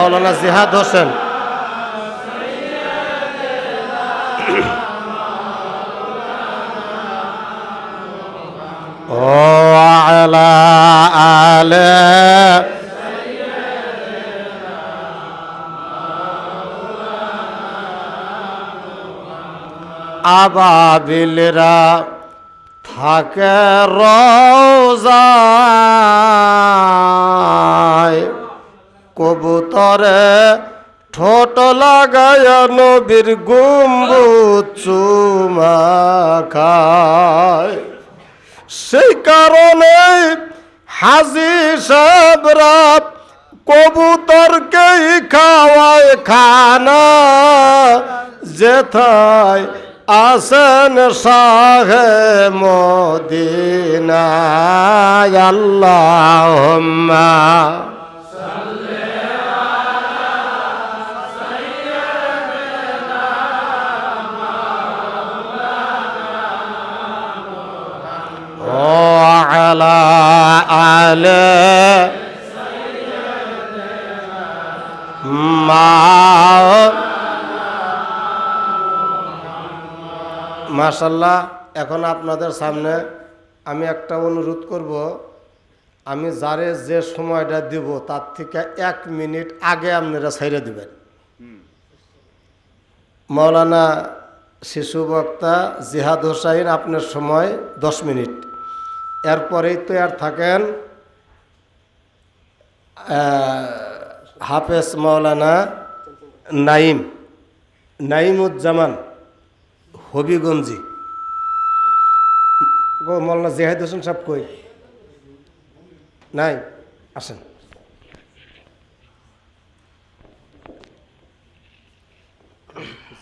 মাওলানা জিহাদ হোসেন। ও আলা আলে আবাবিলরা থাকে রোজায়, কবুতরে ঠোঁট লাগায় নবীর গম্বুজ চুমা খায়। সেই কারণে হাজী সাহেবরা কবুতরকেই খাওয়ায় খানা, যেথায় আসেন শাহে মদিনা। আল্লাহুম্মা আলা আলে মাশাআল্লাহ। এখন আপনাদের সামনে আমি একটা অনুরোধ করব, আমি যারে যে সময়টা দিব তার থেকে 1 মিনিট আগে আপনারা ছেড়ে দিবেন। মাওলানা শিশু বক্তা জিহাদ হোসাইন, আপনার সময় 10 মিনিট। এরপরেই তৈয়ার থাকেন হাফেজ মাওলানা নাইমুজ্জামান হবিগঞ্জি। মাওলানা জিহাদ হোসেন সাহেব কই? নাই, আসেন।